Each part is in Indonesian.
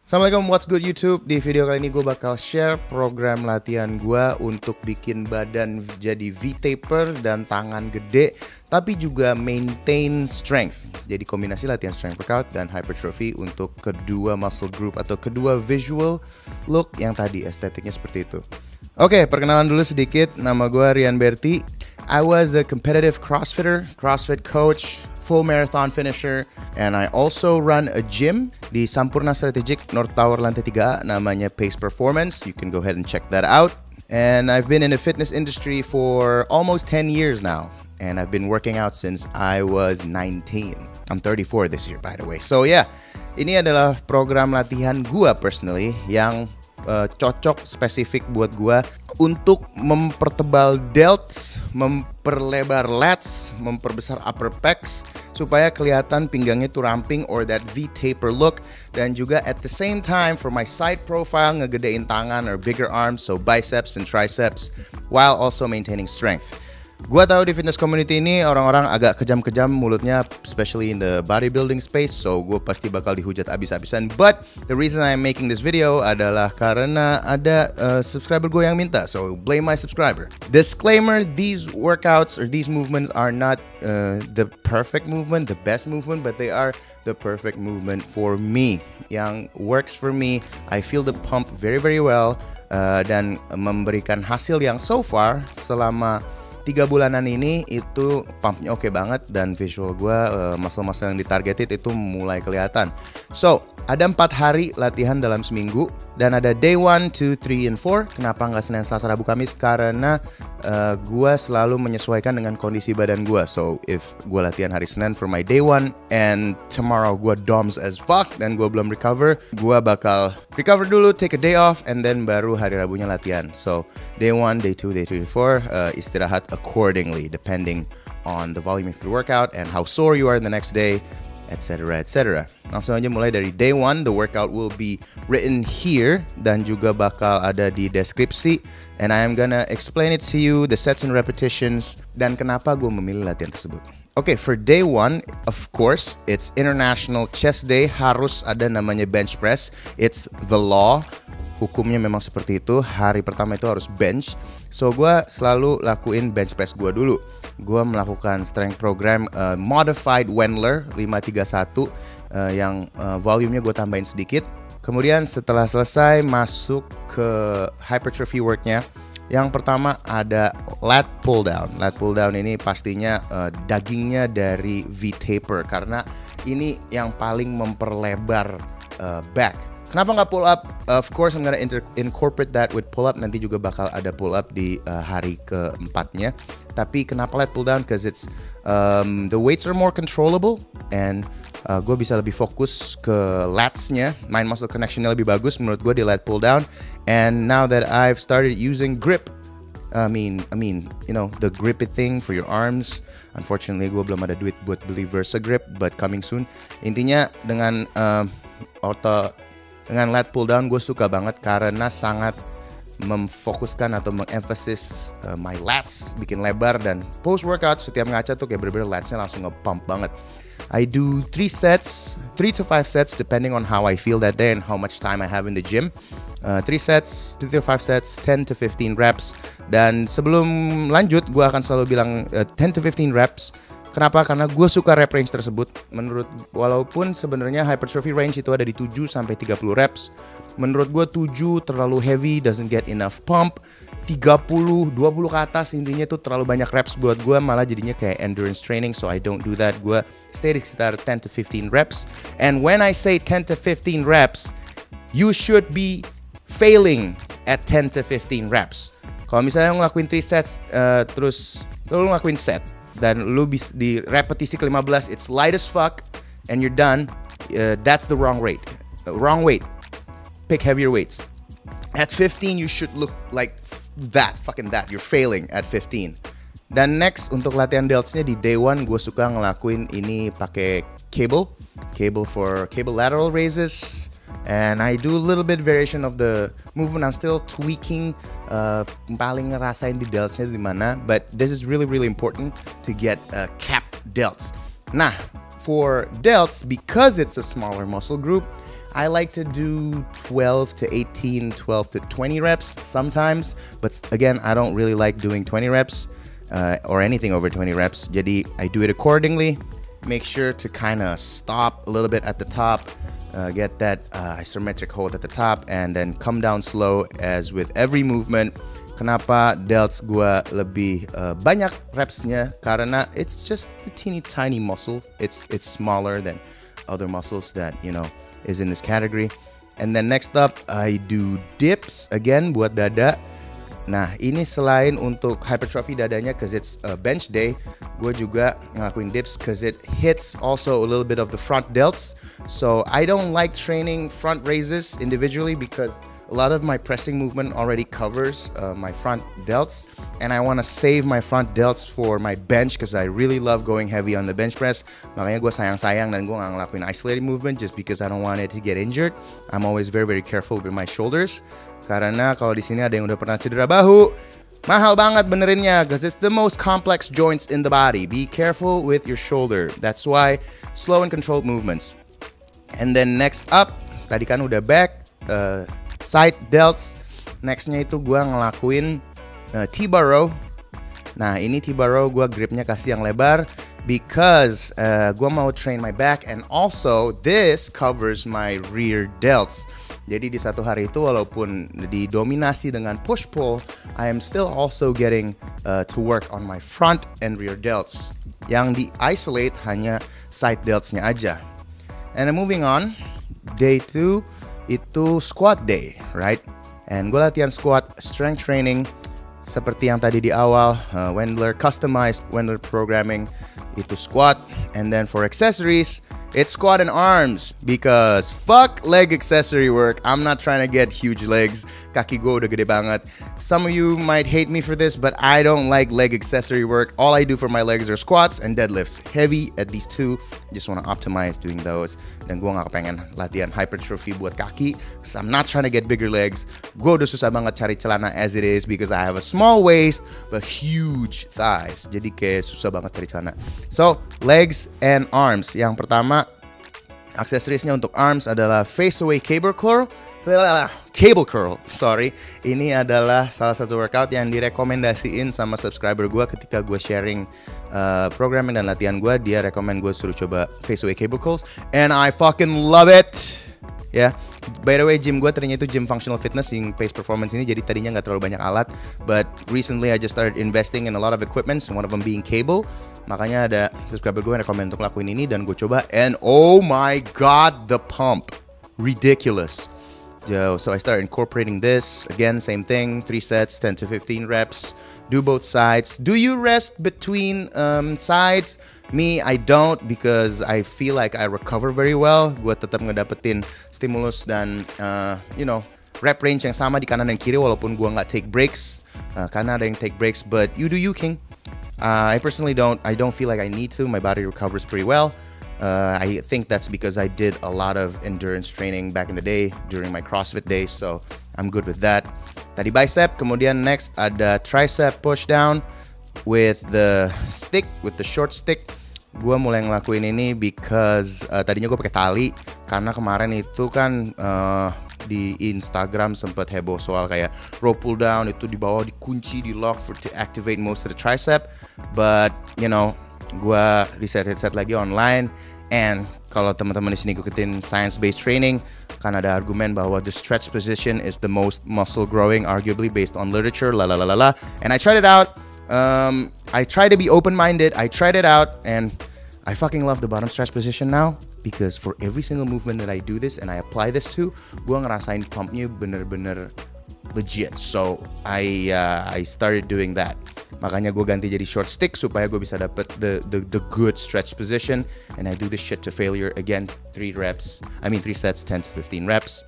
Assalamualaikum, what's good YouTube? Di video kali ini gue bakal share program latihan gue untuk bikin badan jadi V-taper dan tangan gede, tapi juga maintain strength. Jadi kombinasi latihan strength workout dan hypertrophy untuk kedua muscle group atau kedua visual look yang tadi estetiknya seperti itu. Oke, perkenalan dulu sedikit. Nama gue Rian Berti. I was a competitive CrossFitter, CrossFit coach, full marathon finisher, and I also run a gym di Sampurna Strategic North Tower lantai 3 namanya Pace Performance. You can go ahead and check that out. And I've been in the fitness industry for almost 10 years now, and I've been working out since I was 19. I'm 34 this year, by the way. So yeah, ini adalah program latihan gua personally yang cocok spesifik buat gua untuk mempertebal delts, memperlebar lats, memperbesar upper pecs supaya kelihatan pinggangnya tuh ramping or that V-taper look, dan juga at the same time for my side profile ngegedein tangan or bigger arms, so biceps and triceps while also maintaining strength. Gua tahu di fitness community ini orang-orang agak kejam-kejam mulutnya, especially in the bodybuilding space, so gue pasti bakal dihujat abis-abisan. But the reason I'm making this video adalah karena ada subscriber gue yang minta, so blame my subscriber. Disclaimer, these workouts or these movements are not the perfect movement, the best movement, but they are the perfect movement for me, yang works for me. I feel the pump very very well, dan memberikan hasil yang so far selama 3 bulanan ini itu pumpnya oke banget, dan visual gue muscle-muscle yang ditargeted itu mulai kelihatan. So, ada 4 hari latihan dalam seminggu, dan ada day 1, 2, 3, and 4. Kenapa nggak Senin, Selasa, Rabu, Kamis? Karena gue selalu menyesuaikan dengan kondisi badan gue. So, if gue latihan hari Senin for my day 1 and tomorrow gue doms as fuck dan gue belum recover, gue bakal recover dulu, take a day off, and then baru hari Rabunya latihan. So, day 1, day 2, day 3, day 4 istirahat accordingly depending on the volume of your workout and how sore you are the next day, etc. etc. Langsung aja mulai dari day 1. The workout will be written here dan juga bakal ada di deskripsi, and I am gonna explain it to you, the sets and repetitions, dan kenapa gue memilih latihan tersebut. Okay, for day 1, of course, it's International Chest Day. Harus ada namanya bench press. It's the law. Hukumnya memang seperti itu. Hari pertama itu harus bench. So gue selalu lakuin bench press gue dulu. Gue melakukan strength program modified Wendler 531 yang volumenya gue tambahin sedikit. Kemudian setelah selesai masuk ke hypertrophy worknya. Yang pertama ada lat pull down. Lat pull down ini pastinya dagingnya dari V-taper, karena ini yang paling memperlebar back. Kenapa nggak pull up? Of course, I'm gonna incorporate that with pull up. Nanti juga bakal ada pull up di hari keempatnya. Tapi kenapa lat pull down? Because it's the weights are more controllable, and gue bisa lebih fokus ke latsnya. Mind muscle connectionnya lebih bagus menurut gue di lat pull down. And now that I've started using grip, I mean, you know, the grippy thing for your arms. Unfortunately, gue belum ada duit buat beli Versa Grip, but coming soon. Intinya dengan dengan lat pull down gue suka banget karena sangat memfokuskan atau mengemphasis my lats, bikin lebar, dan post workout setiap ngaca tuh kayak bener-bener latsnya langsung nge-pump banget. I do 3 to 5 sets depending on how I feel that day and how much time I have in the gym. 3 sets, 3 to 5 sets, 10 to 15 reps. Dan sebelum lanjut, gue akan selalu bilang 10 to 15 reps. Kenapa? Karena gue suka rep range tersebut. Walaupun sebenarnya hypertrophy range itu ada di 7 sampai 30 reps. Menurut gue 7 terlalu heavy, doesn't get enough pump. 30, 20 ke atas intinya tuh terlalu banyak reps buat gue, malah jadinya kayak endurance training, so I don't do that. Gue stay di sekitar 10 to 15 reps. And when I say 10 to 15 reps, you should be failing at 10 to 15 reps. Kalau misalnya ngelakuin 3 sets, terus lu ngelakuin set, dan lu di repetisi ke-15 it's light as fuck and you're done, that's the wrong rate. Wrong weight. Pick heavier weights. At 15 you should look like that, fucking that. You're failing at 15. Dan next untuk latihan delts-nya di day 1 gue suka ngelakuin ini pakai cable for cable lateral raises, and I do a little bit variation of the movement. I'm still tweaking, paling ngerasain di delts-nya di mana, but this is really really important to get cap delts. Nah, for delts, because it's a smaller muscle group, I like to do 12 to 18, 12 to 20 reps sometimes. But again, I don't really like doing 20 reps or anything over 20 reps. Jadi I do it accordingly. Make sure to kind of stop a little bit at the top. Get that isometric hold at the top. And then come down slow as with every movement. Kenapa delts gue lebih banyak repsnya? Karena it's just a teeny tiny muscle. It's smaller than other muscles that is in this category. And then next up I do dips again buat dada. Nah ini selain untuk hypertrophy dadanya cause it's a bench day, gue juga ngelakuin dips cause it hits also a little bit of the front delts. So I don't like training front raises individually because a lot of my pressing movement already covers my front delts, and I want to save my front delts for my bench because I really love going heavy on the bench press. Makanya gue sayang-sayang dan gue nggak ngelakuin isolated movement just because I don't want it to get injured. I'm always very very careful with my shoulders karena kalau di sini ada yang udah pernah cedera bahu, mahal banget benerinnya because it's the most complex joints in the body. Be careful with your shoulder. That's why slow and controlled movements. And then next up, tadi kan udah back. Side delts. Nextnya itu gue ngelakuin T-bar row. Nah ini T-bar row gue gripnya kasih yang lebar because gue mau train my back and also this covers my rear delts. Jadi di satu hari itu walaupun didominasi dengan push-pull, I am still also getting to work on my front and rear delts. Yang di-isolate hanya side deltsnya aja. And then moving on, day 2 itu squat day, right? And gue latihan squat strength training seperti yang tadi di awal, Wendler customized Wendler programming itu squat. And then for accessories, it's squat and arms because fuck leg accessory work. I'm not trying to get huge legs. Kaki gue udah gede banget. Some of you might hate me for this, but I don't like leg accessory work. All I do for my legs are squats and deadlifts. Heavy at these two. Just want to optimize doing those. Dan gue gak kepengen latihan hypertrophy buat kaki because I'm not trying to get bigger legs. Gue udah susah banget cari celana as it is because I have a small waist but huge thighs. Jadi kayak susah banget cari celana. So, legs and arms. Yang pertama, aksesoriesnya untuk arms adalah face away cable curl. Sorry. Ini adalah salah satu workout yang direkomendasiin sama subscriber gue ketika gue sharing programming dan latihan gue. Dia rekomend gue suruh coba face away cable curls, and I fucking love it. Ya, yeah. By the way, gym gue ternyata itu gym functional fitness yang pace performance ini, jadi tadinya nggak terlalu banyak alat, but recently I just started investing in a lot of equipments, one of them being cable. Makanya ada subscriber gue yang rekomend untuk lakuin ini dan gue coba, and oh my god, the pump, ridiculous. So I started incorporating this. Again, same thing, 3 sets, 10 to 15 reps. Do both sides. Do you rest between sides? Me, I don't because I feel like I recover very well. Gue tetap ngedapetin stimulus dan rep range yang sama di kanan dan kiri walaupun gue nggak take breaks. Karena ada yang take breaks, but you do you, King. I personally don't. I don't feel like I need to. My body recovers pretty well. I think that's because I did a lot of endurance training back in the day during my CrossFit days, so I'm good with that. Tadi bicep, kemudian next ada tricep push down with the stick, with the short stick. Gue mulai ngelakuin ini because tadinya gue pakai tali karena kemarin itu kan di Instagram sempet heboh soal kayak rope pull down itu di bawah dikunci, di lock to activate most of the tricep, but gue riset lagi online, and kalau teman-teman di sini ikutin science based training kan ada argumen bahwa the stretch position is the most muscle growing arguably based on literature, and I tried it out. I try to be open minded. I tried it out and I fucking love the bottom stretch position now because for every single movement that I do this and I apply this to, gue ngerasain pumpnya bener-bener legit. So I started doing that. Makanya gue ganti jadi short stick supaya gue bisa dapet the good stretch position, and I do this shit to failure. Again, 3 sets, 10 to 15 reps.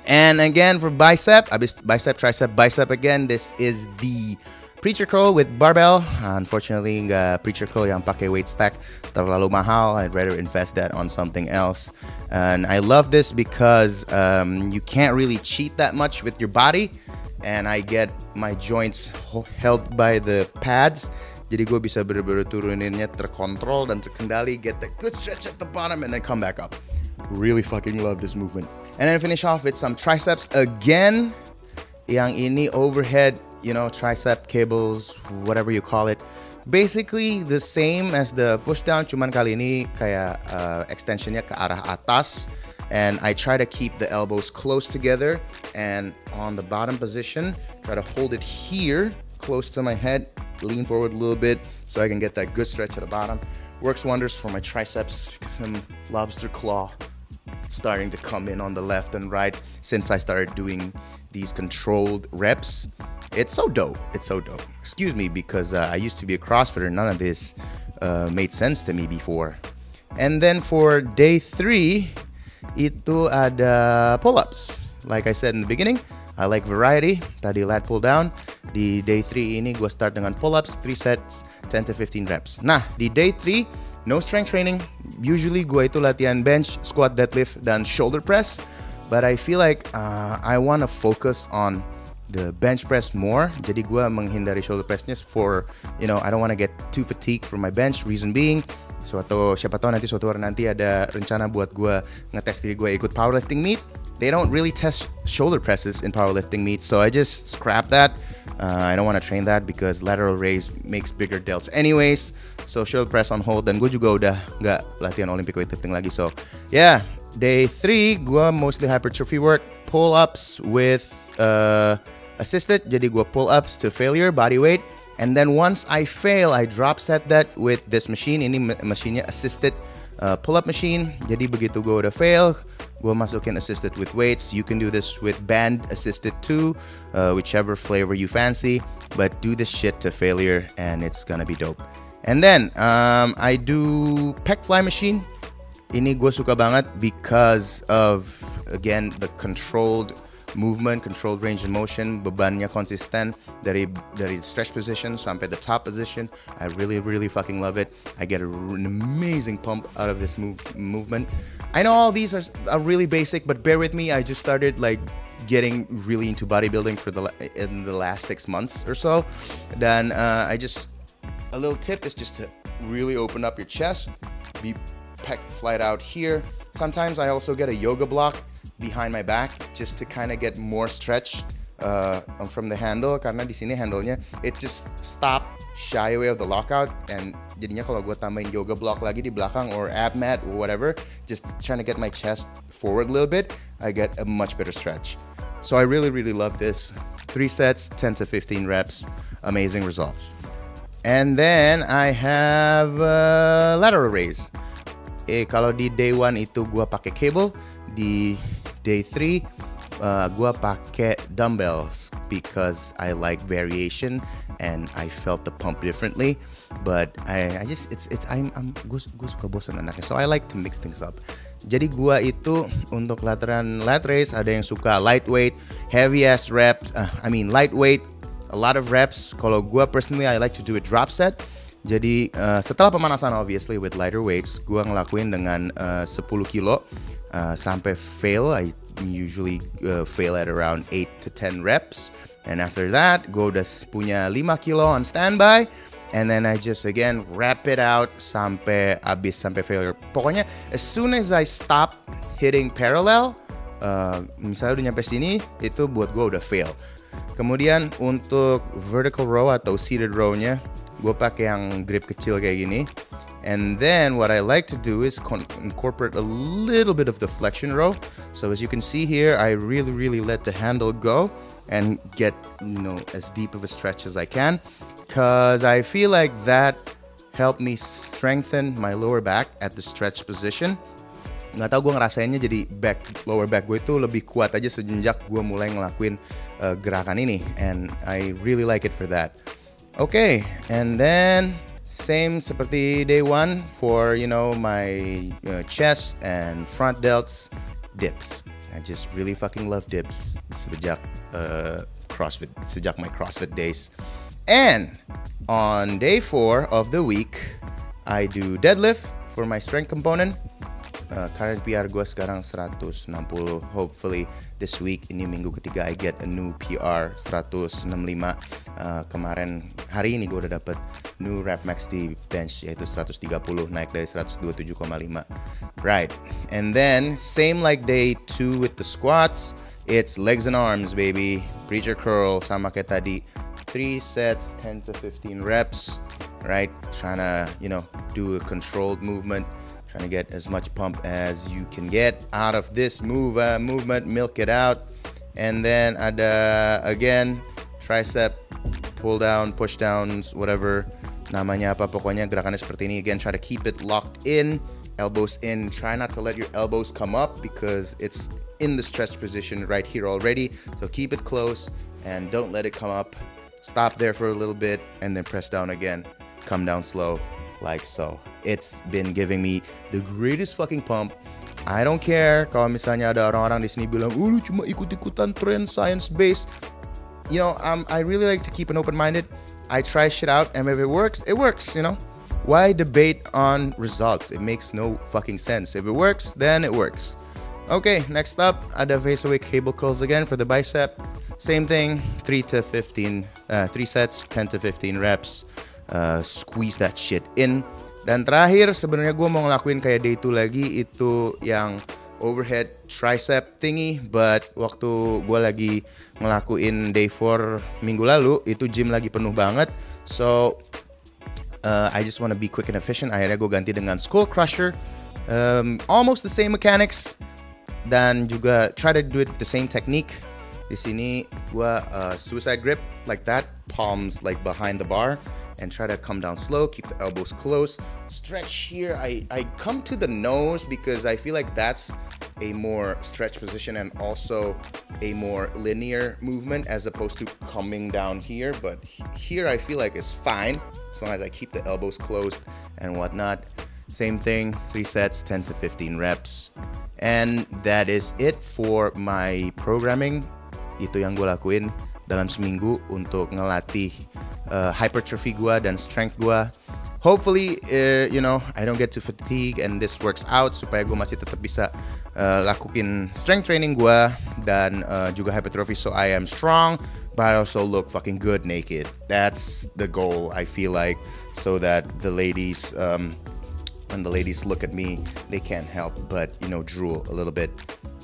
And again for bicep, tricep again, this is the preacher curl with barbell. Unfortunately, nggak preacher curl yang pakai weight stack, terlalu mahal. I'd rather invest that on something else. And I love this because you can't really cheat that much with your body. And I get my joints held by the pads. Jadi gue bisa bener-bener turuninnya terkontrol dan terkendali, get the good stretch at the bottom and then come back up. Really fucking love this movement. And then finish off with some triceps again. Yang ini overhead, tricep cables, whatever you call it. Basically the same as the push down, cuman kali ini kayak extensionnya ke arah atas. And I try to keep the elbows close together, and on the bottom position, try to hold it here, close to my head, lean forward a little bit so I can get that good stretch at the bottom. Works wonders for my triceps. Some lobster claw starting to come in on the left and right since I started doing these controlled reps. It's so dope. Excuse me, because I used to be a CrossFitter. None of this made sense to me before. And then for day 3, itu ada pull-ups. Like I said in the beginning, I like variety. Tadi lat pull down. Di day 3 ini gue start dengan pull-ups, 3 sets, 10 to 15 reps. Nah, di day 3, no strength training. Usually gue itu latihan bench, squat, deadlift, dan shoulder press. But I feel like I want to focus on the bench press more. Jadi gue menghindari shoulder pressnya for, I don't want to get too fatigued for my bench. Reason being, siapa tahu nanti suatu hari nanti ada rencana buat gue ngetes diri gue ikut powerlifting meet. They don't really test shoulder presses in powerlifting meets, so I just scrap that. I don't want to train that because lateral raise makes bigger delts anyways. So shoulder press on hold, dan gue juga udah nggak latihan Olympic weightlifting lagi. So yeah, day 3 gue mostly hypertrophy work, pull-ups with assisted. Jadi gue pull-ups to failure, body weight. And then once I fail, I drop set that with this machine. Ini mesinnya assisted pull-up machine. Jadi begitu gue udah fail, gue masukin assisted with weights. You can do this with band assisted too, whichever flavor you fancy. But do this shit to failure and it's gonna be dope. And then I do pec fly machine. Ini gue suka banget because of, again, the controlled movement, controlled range of motion, bebannya konsisten dari stretch position sampai the top position. I really fucking love it. I get an amazing pump out of this movement. I know all these are really basic, but bear with me. I just started getting really into bodybuilding in the last 6 months or so. Then a little tip is just to really open up your chest, be pec flat out here. Sometimes I also get a yoga block behind my back just to kind of get more stretch from the handle, karena di sini handle-nya it just stop shy away of the lockout, and jadinya kalau gue tambahin yoga block lagi di belakang or ab mat or whatever, just trying to get my chest forward a little bit, I get a much better stretch. So I really love this. 3 sets, 10 to 15 reps, amazing results. And then I have lateral raise. Kalau di day 1 itu gue pakai cable, di day 3 gue pakai dumbbells because I like variation and I felt the pump differently. But gue suka bosan anaknya, so I like to mix things up. Jadi gue itu untuk latihan lat raise ada yang suka lightweight, heavy ass reps. Lightweight, a lot of reps. Kalau gue personally, I like to do a drop set. Jadi setelah pemanasan obviously with lighter weights, gue ngelakuin dengan 10 kilo sampai fail. I usually fail at around 8 to 10 reps. And after that, gue udah punya 5 kilo on standby. And then I just again wrap it out sampai failure. Pokoknya as soon as I stop hitting parallel, misalnya udah nyampe sini, itu buat gue udah fail. Kemudian untuk vertical row atau seated row-nya, gue pakai yang grip kecil kayak gini. And then what I like to do is incorporate a little bit of the flexion row. So as you can see here, I really let the handle go and get as deep of a stretch as I can, because I feel like that helped me strengthen my lower back at the stretch position. Nggak tahu gue ngerasainnya jadi lower back gue itu lebih kuat aja semenjak gue mulai ngelakuin gerakan ini, and I really like it for that. Okay, and then same seperti day 1 for my chest and front delts, dips. I just really fucking love dips sejak my CrossFit days. And on day 4 of the week, I do deadlift for my strength component. Current PR gue sekarang 160. Hopefully this week, ini minggu ketiga, I get a new PR 165. Kemarin hari ini gue udah dapet new rep max di bench, yaitu 130, naik dari 127,5. Right, and then same like day 2 with the squats, it's legs and arms, baby. Preacher curl sama kayak tadi, 3 sets, 10 to 15 reps. Right, trying to, do a controlled movement. Trying to get as much pump as you can get out of this movement, milk it out. And then ada again tricep pull down, push downs, whatever namanya apa, pokoknya gerakannya seperti ini. Again, try to keep it locked in, elbows in. Try not to let your elbows come up because it's in the stretch position right here already. So keep it close and don't let it come up. Stop there for a little bit and then press down again. Come down slow. Like so. It's been giving me the greatest fucking pump. I don't care kalau misalnya ada orang-orang di sini bilang, lu cuma ikut-ikutan trend science based. I really like to keep an open minded. I try shit out, and if it works, it works. Why debate on results? It makes no fucking sense. If it works, then it works. Okay, next up, ada face away cable curls again for the bicep. Same thing, 3 sets, 10 to 15 reps. Squeeze that shit in. Dan terakhir sebenarnya gue mau ngelakuin kayak day 2 lagi, itu yang overhead tricep thingy, but waktu gue lagi ngelakuin day 4 minggu lalu, itu gym lagi penuh banget. So I just want to be quick and efficient. Akhirnya gue ganti dengan skull crusher, almost the same mechanics, dan juga try to do it with the same technique. Di sini gue suicide grip like that, palms like behind the bar. And try to come down slow, keep the elbows close. Stretch here, I come to the nose because I feel like that's a more stretch position and also a more linear movement as opposed to coming down here. But here I feel like it's fine as long as I keep the elbows closed and whatnot. Same thing, 3 sets, 10 to 15 reps. And that is it for my programming. Itu yang gue lakuin dalam seminggu untuk ngelatih hypertrophy gua dan strength gua. Hopefully, I don't get too fatigued and this works out supaya gua masih tetap bisa lakuin strength training gua dan juga hypertrophy, so I am strong, but I also look fucking good naked. That's the goal, I feel like, so that the ladies, when the ladies look at me, they can't help but drool a little bit.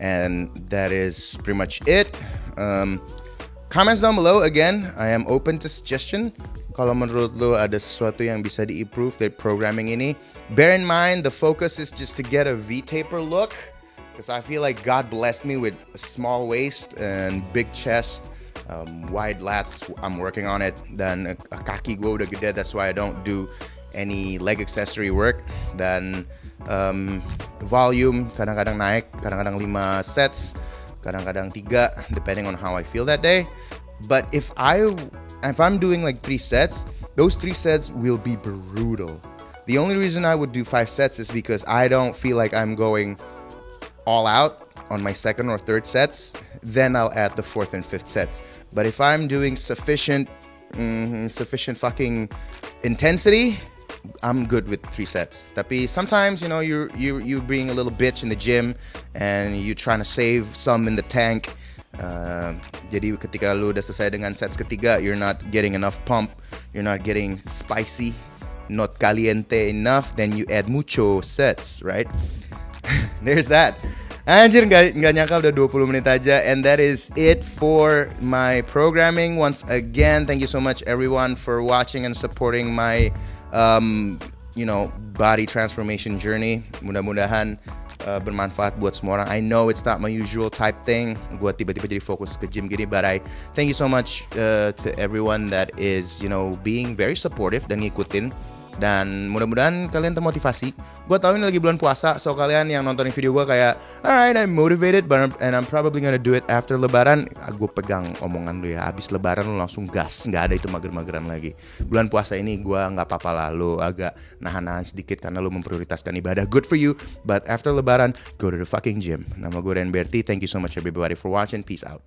And that is pretty much it. Comments down below, again, I am open to suggestion. Kalau menurut lo ada sesuatu yang bisa di-improve dari programming ini. Bear in mind, the focus is just to get a V-taper look. Because I feel like God blessed me with a small waist and big chest, wide lats. I'm working on it. Dan kaki gue udah gede, that's why I don't do any leg accessory work. Dan volume kadang-kadang naik, kadang-kadang 5 sets. Kadang-kadang 3, depending on how I feel that day. But if I'm doing like 3 sets, those 3 sets will be brutal. The only reason I would do 5 sets is because I don't feel like I'm going all out on my 2nd or 3rd sets. Then I'll add the 4th and 5th sets. But if I'm doing sufficient fucking intensity, I'm good with 3 sets. Tapi sometimes, you're being a little bitch in the gym and you're trying to save some in the tank. Jadi ketika lu udah selesai dengan sets ketiga, you're not getting enough pump, you're not getting spicy, not caliente enough, then you add mucho sets, right? There's that. Anjir, nggak nyangka udah 20 menit aja. And that is it for my programming. Once again, thank you so much everyone for watching and supporting my body transformation journey. Mudah-mudahan bermanfaat buat semua orang. I know it's not my usual type thing. Gue tiba-tiba jadi fokus ke gym gini, but I thank you so much to everyone that is being very supportive dan ngikutin. Dan mudah-mudahan kalian termotivasi. Gue tahu ini lagi bulan puasa, so kalian yang nontonin video gue kayak, alright, I'm motivated, and I'm probably gonna do it after Lebaran. Gue pegang omongan lu ya, abis Lebaran lu langsung gas, nggak ada itu mager-mageran lagi. Bulan puasa ini gue nggak apa-apa lah, lu agak nahan-nahan sedikit karena lu memprioritaskan ibadah. Good for you, but after Lebaran, go to the fucking gym. Nama gue Ren Berti. Thank you so much everybody for watching. Peace out.